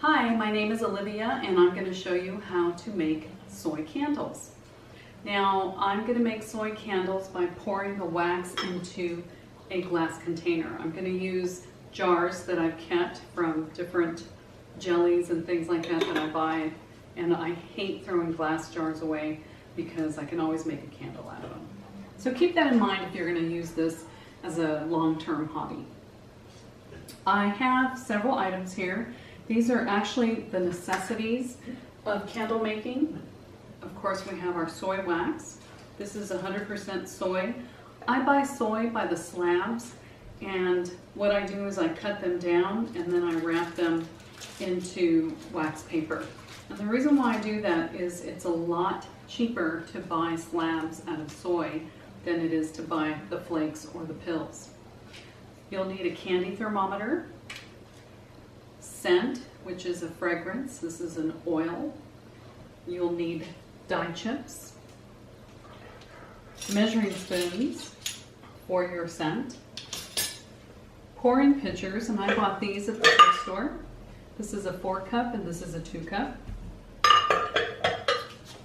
Hi, my name is Olivia and I'm going to show you how to make soy candles. Now I'm going to make soy candles by pouring the wax into a glass container. I'm going to use jars that I've kept from different jellies and things like that that I buy, and I hate throwing glass jars away because I can always make a candle out of them. So keep that in mind if you're going to use this as a long-term hobby. I have several items here. These are actually the necessities of candle making. Of course, we have our soy wax. This is 100% soy. I buy soy by the slabs, and what I do is I cut them down and then I wrap them into wax paper. And the reason why I do that is it's a lot cheaper to buy slabs out of soy than it is to buy the flakes or the pills. You'll need a candy thermometer, scent, which is a fragrance. This is an oil. You'll need dye chips, measuring spoons for your scent, pouring pitchers, and I bought these at the thrift store. This is a 4-cup and this is a 2-cup.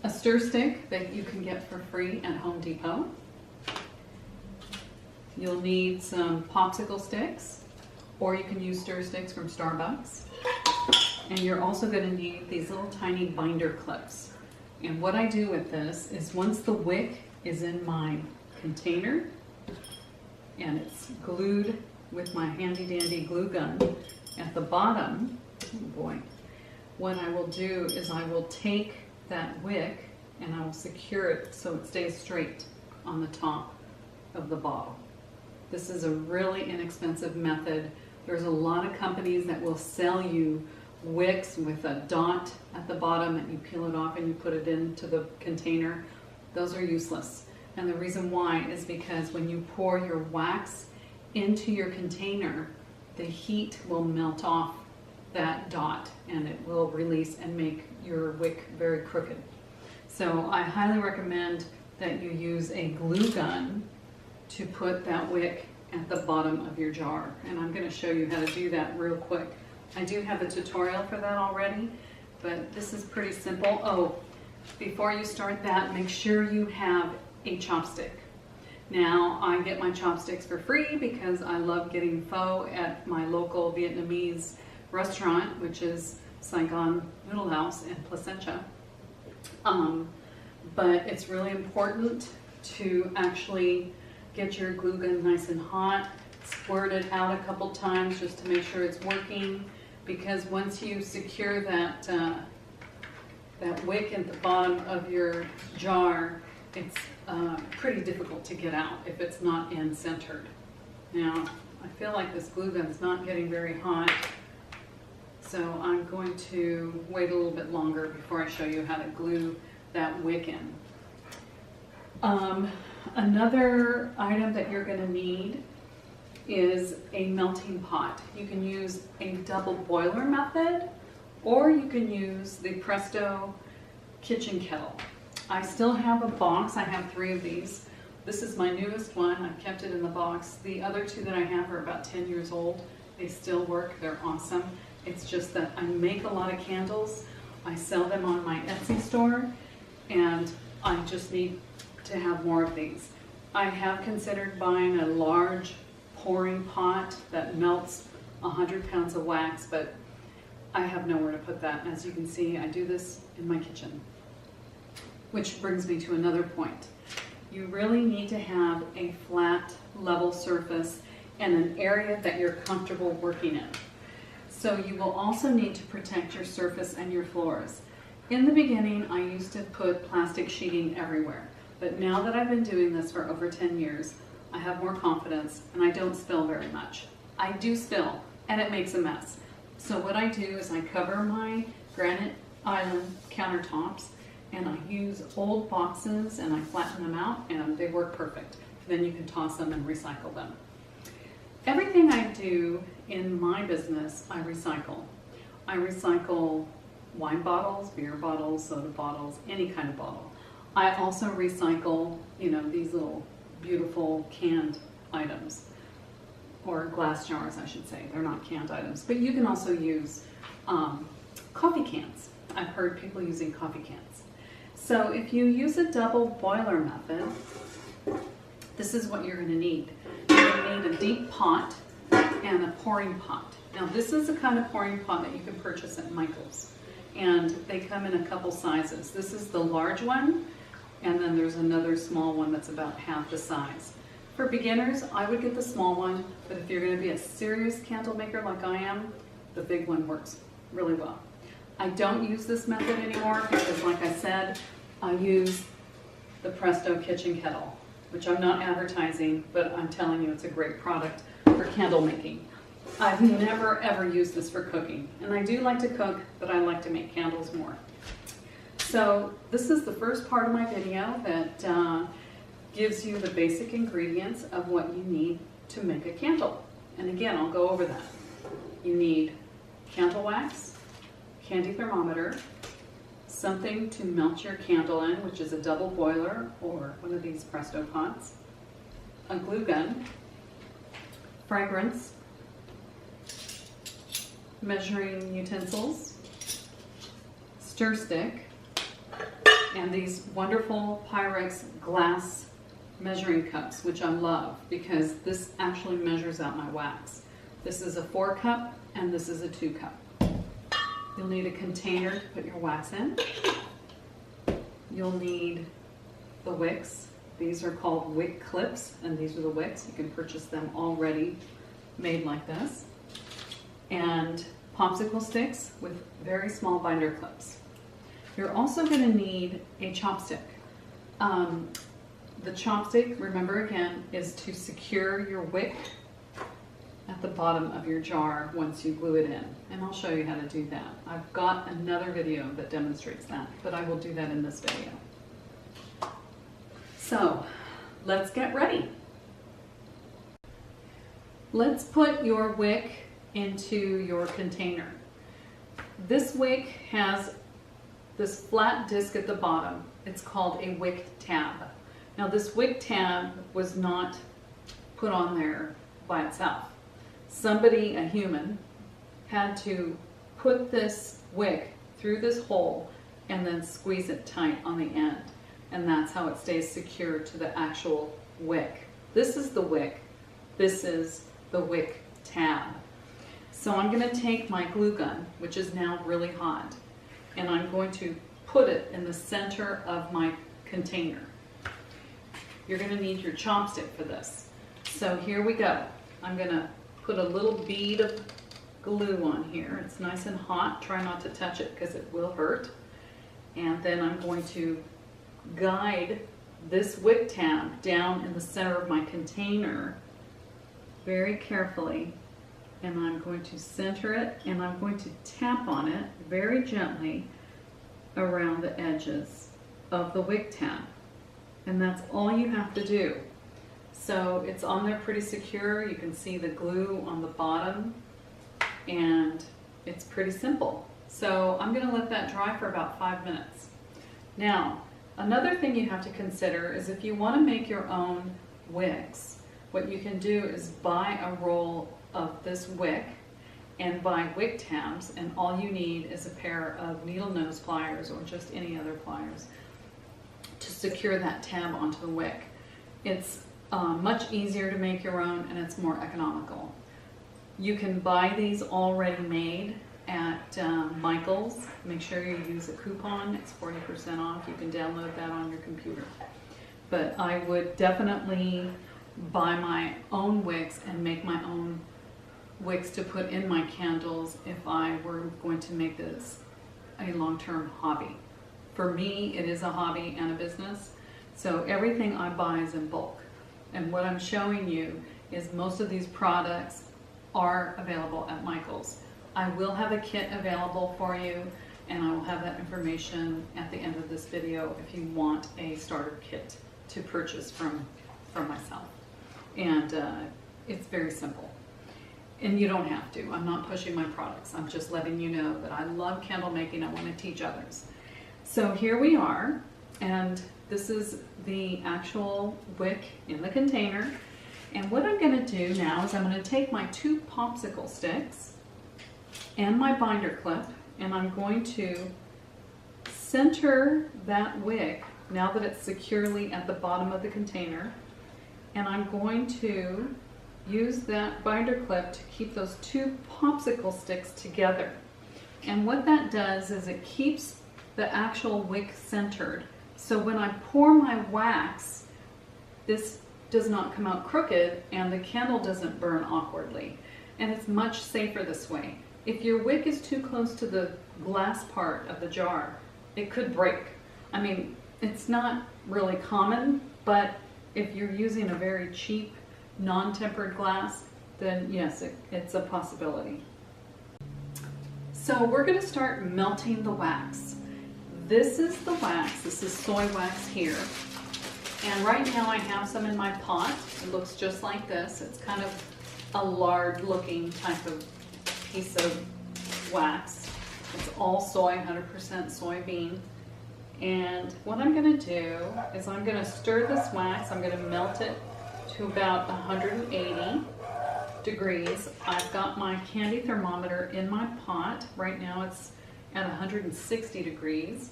A stir stick that you can get for free at Home Depot. You'll need some popsicle sticks, or you can use stir sticks from Starbucks. And you're also going to need these little tiny binder clips. And what I do with this is once the wick is in my container and it's glued with my handy dandy glue gun at the bottom, oh boy, what I will do is I will take that wick and I will secure it so it stays straight on the top of the bottle. This is a really inexpensive method. There's a lot of companies that will sell you wicks with a dot at the bottom and you peel it off and you put it into the container. Those are useless. And the reason why is because when you pour your wax into your container, the heat will melt off that dot and it will release and make your wick very crooked. So I highly recommend that you use a glue gun to put that wick at the bottom of your jar. And I'm going to show you how to do that real quick. I do have a tutorial for that already, but this is pretty simple. Oh, before you start that, make sure you have a chopstick. Now, I get my chopsticks for free because I love getting pho at my local Vietnamese restaurant, which is Saigon Noodle House in Placentia. But it's really important to actually get your glue gun nice and hot, squirt it out a couple times just to make sure it's working, because once you secure that that wick at the bottom of your jar, it's pretty difficult to get out if it's not in centered. Now, I feel like this glue gun's not getting very hot, so I'm going to wait a little bit longer before I show you how to glue that wick in. Another item that you're going to need is a melting pot. You can use a double boiler method, or you can use the Presto kitchen kettle. I still have a box. I have 3 of these. This is my newest one. I've kept it in the box. The other 2 that I have are about 10 years old. They still work. They're awesome. It's just that I make a lot of candles. I sell them on my Etsy store, and I just need to have more of these. I have considered buying a large pouring pot that melts 100 pounds of wax, but I have nowhere to put that. As you can see, I do this in my kitchen. Which brings me to another point. You really need to have a flat, level surface and an area that you're comfortable working in. So you will also need to protect your surface and your floors. In the beginning, I used to put plastic sheeting everywhere. But now that I've been doing this for over 10 years, I have more confidence and I don't spill very much. I do spill and it makes a mess. So what I do is I cover my granite island countertops and I use old boxes and I flatten them out and they work perfect. Then you can toss them and recycle them. Everything I do in my business, I recycle. I recycle wine bottles, beer bottles, soda bottles, any kind of bottle. I also recycle, these little beautiful canned items, or glass jars, I should say. They're not canned items, but you can also use coffee cans. I've heard people using coffee cans. So if you use a double boiler method, this is what you're going to need. You're going to need a deep pot and a pouring pot. Now this is the kind of pouring pot that you can purchase at Michael's, and they come in a couple sizes. This is the large one, and then there's another small one that's about half the size. For beginners, I would get the small one, but if you're going to be a serious candle maker like I am, the big one works really well. I don't use this method anymore because, like I said, I use the Presto kitchen kettle, which I'm not advertising, but I'm telling you it's a great product for candle making. I've never ever used this for cooking, and I do like to cook, but I like to make candles more. So this is the first part of my video that gives you the basic ingredients of what you need to make a candle. And again, I'll go over that. You need candle wax, candy thermometer, something to melt your candle in, which is a double boiler or one of these Presto pots, a glue gun, fragrance, measuring utensils, stir stick, and these wonderful Pyrex glass measuring cups, which I love because this actually measures out my wax. This is a 4 cup and this is a 2 cup. You'll need a container to put your wax in. You'll need the wicks. These are called wick clips, and these are the wicks. You can purchase them already made like this. And popsicle sticks with very small binder clips. You're also going to need a chopstick. The chopstick, remember again, is to secure your wick at the bottom of your jar once you glue it in. And I'll show you how to do that. I've got another video that demonstrates that, but I will do that in this video. So let's get ready. Let's put your wick into your container. This wick has this flat disc at the bottom. It's called a wick tab. Now this wick tab was not put on there by itself. Somebody, a human, had to put this wick through this hole and then squeeze it tight on the end. And that's how it stays secure to the actual wick. This is the wick. This is the wick tab. So I'm going to take my glue gun, which is now really hot, and I'm going to put it in the center of my container. You're going to need your chopstick for this. So here we go. I'm going to put a little bead of glue on here. It's nice and hot. Try not to touch it because it will hurt. And then I'm going to guide this wick tab down in the center of my container very carefully. And I'm going to center it, and I'm going to tap on it very gently around the edges of the wick tab. And that's all you have to do. So it's on there pretty secure. You can see the glue on the bottom, and it's pretty simple. So I'm going to let that dry for about 5 minutes. Now, another thing you have to consider is if you want to make your own wicks, what you can do is buy a roll of this wick and buy wick tabs, and all you need is a pair of needle nose pliers or just any other pliers to secure that tab onto the wick. It's much easier to make your own, and it's more economical. You can buy these already made at Michael's. Make sure you use a coupon. It's 40% off. You can download that on your computer. But I would definitely buy my own wicks and make my own wicks to put in my candles if I were going to make this a long-term hobby. For me, it is a hobby and a business, so everything I buy is in bulk. And what I'm showing you is most of these products are available at Michael's. I will have a kit available for you, and I will have that information at the end of this video if you want a starter kit to purchase from myself. And it's very simple. And you don't have to. I'm not pushing my products. I'm just letting you know that I love candle making. I want to teach others. So here we are, and this is the actual wick in the container. And what I'm going to do now is I'm going to take my 2 popsicle sticks and my binder clip, and I'm going to center that wick now that it's securely at the bottom of the container, and I'm going to use that binder clip to keep those two popsicle sticks together. And what that does is it keeps the actual wick centered. So when I pour my wax, this does not come out crooked and the candle doesn't burn awkwardly. And it's much safer this way. If your wick is too close to the glass part of the jar, it could break. I mean, it's not really common, but if you're using a very cheap, non-tempered glass, then yes, it's a possibility. So we're going to start melting the wax. This is the wax. This is soy wax here. And right now I have some in my pot. It looks just like this. It's kind of a lard looking type of piece of wax. It's all soy, 100% soybean. And what I'm going to do is I'm going to stir this wax. I'm going to melt it to about 180 degrees. I've got my candy thermometer in my pot. Right now it's at 160 degrees.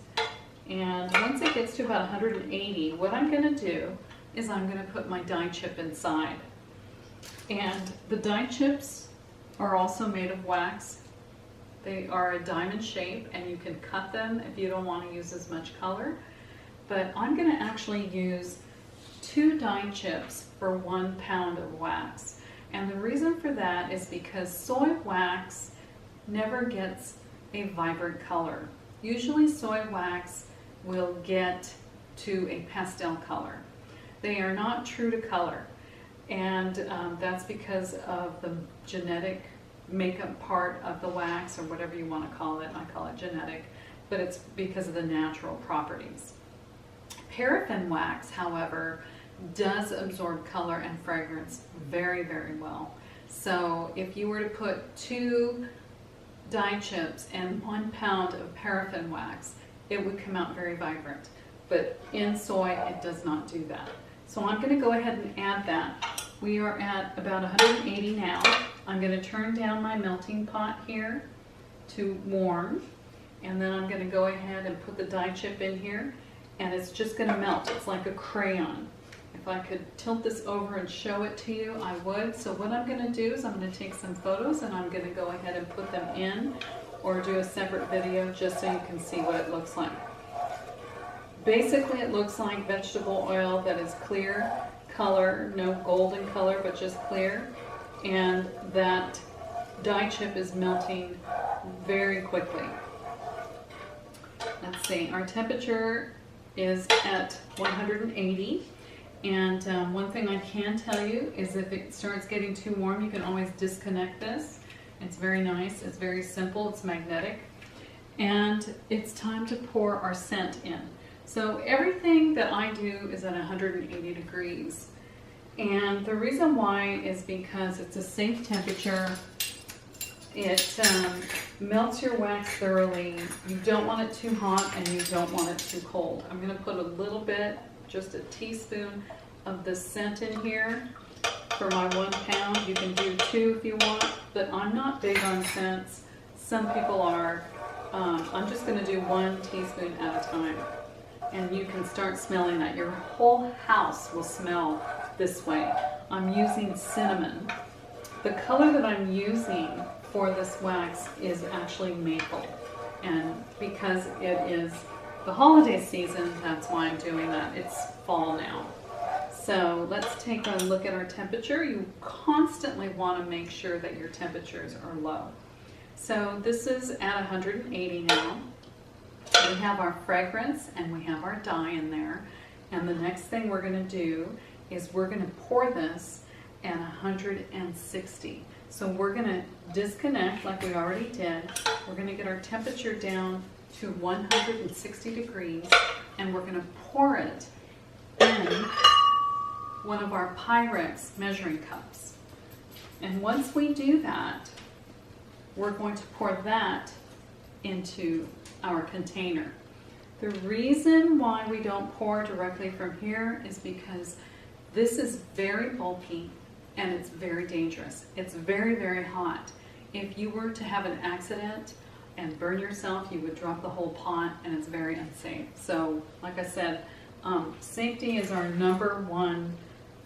And once it gets to about 180, what I'm going to do is I'm going to put my die chip inside. And the die chips are also made of wax. They are a diamond shape, and you can cut them if you don't want to use as much color. But I'm going to actually use 2 die chips for 1 pound of wax. And the reason for that is because soy wax never gets a vibrant color. Usually soy wax will get to a pastel color. They are not true to color, and that's because of the genetic makeup part of the wax, or whatever you want to call it. I call it genetic, but it's because of the natural properties. Paraffin wax, however, does absorb color and fragrance very, very well. So if you were to put 2 die chips and 1 pound of paraffin wax, it would come out very vibrant. But in soy, it does not do that. So I'm going to go ahead and add that. We are at about 180 now. I'm going to turn down my melting pot here to warm, and then I'm going to go ahead and put the die chip in here, and it's just going to melt. It's like a crayon. If I could tilt this over and show it to you, I would. So what I'm going to do is I'm going to take some photos, and I'm going to go ahead and put them in, or do a separate video just so you can see what it looks like. Basically, it looks like vegetable oil that is clear color, no golden color, but just clear. And that die chip is melting very quickly. Let's see, our temperature is at 180. And one thing I can tell you is if it starts getting too warm, you can always disconnect this. It's very nice, it's very simple, it's magnetic. And it's time to pour our scent in. So everything that I do is at 180 degrees. And the reason why is because it's a safe temperature. It melts your wax thoroughly. You don't want it too hot and you don't want it too cold. I'm going to put a little bit, just a teaspoon of the scent in here for my 1 pound. You can do 2 if you want, but I'm not big on scents. Some people are. I'm just going to do 1 teaspoon at a time. And you can start smelling that. Your whole house will smell this way. I'm using cinnamon. The color that I'm using for this wax is actually maple. And because it is the holiday season, that's why I'm doing that. It's fall now. So let's take a look at our temperature. You constantly want to make sure that your temperatures are low. So this is at 180 now. We have our fragrance and we have our dye in there. And the next thing we're going to do is we're going to pour this at 160. So we're going to disconnect like we already did. We're going to get our temperature down to 160 degrees, and we're going to pour it in one of our Pyrex measuring cups. And once we do that, we're going to pour that into our container. The reason why we don't pour directly from here is because this is very bulky and it's very dangerous. It's very, very hot. If you were to have an accident, and burn yourself, you would drop the whole pot, and it's very unsafe. So like I said, safety is our #1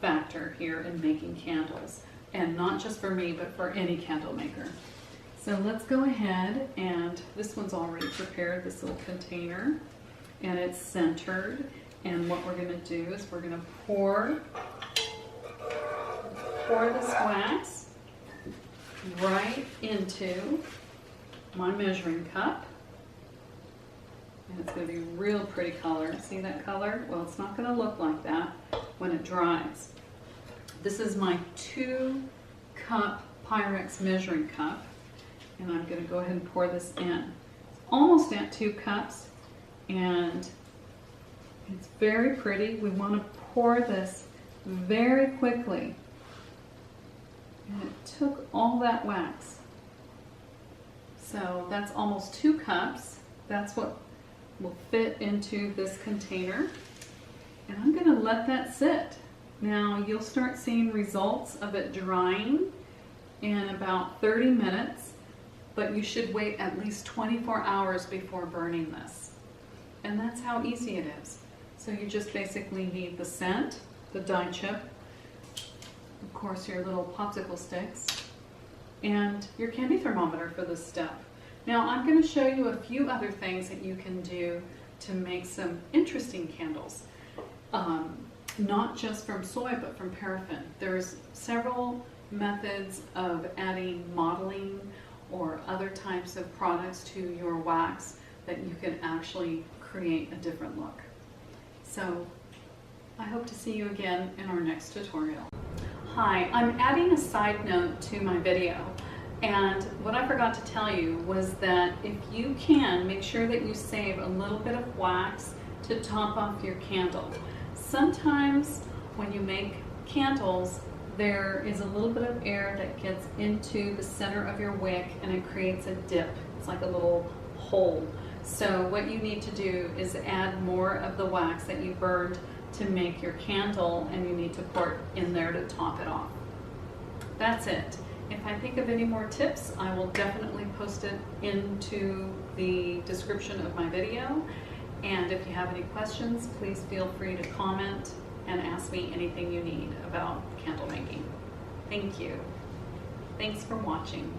factor here in making candles, and not just for me, but for any candle maker. So let's go ahead, and this one's already prepared, this little container, and it's centered. And what we're going to do is we're going to pour this wax right into my measuring cup. And it's going to be real pretty color. See that color? Well, it's not going to look like that when it dries. This is my 2-cup Pyrex measuring cup, and I'm going to go ahead and pour this in. It's almost at 2 cups, and it's very pretty. We want to pour this very quickly. And it took all that wax. So that's almost 2 cups. That's what will fit into this container. And I'm going to let that sit. Now you'll start seeing results of it drying in about 30 minutes, but you should wait at least 24 hours before burning this. And that's how easy it is. So you just basically need the scent, the dye chip, of course your little popsicle sticks, and your candy thermometer for this step. Now I'm going to show you a few other things that you can do to make some interesting candles. Not just from soy, but from paraffin. There's several methods of adding modeling or other types of products to your wax that you can actually create a different look. So I hope to see you again in our next tutorial. Hi, I'm adding a side note to my video, and what I forgot to tell you was that if you can, make sure that you save a little bit of wax to top off your candle. Sometimes when you make candles, there is a little bit of air that gets into the center of your wick and it creates a dip. It's like a little hole. So what you need to do is add more of the wax that you burned to make your candle, and you need to pour it in there to top it off. That's it. If I think of any more tips, I will definitely post it into the description of my video. And if you have any questions, please feel free to comment and ask me anything you need about candle making. Thank you. Thanks for watching.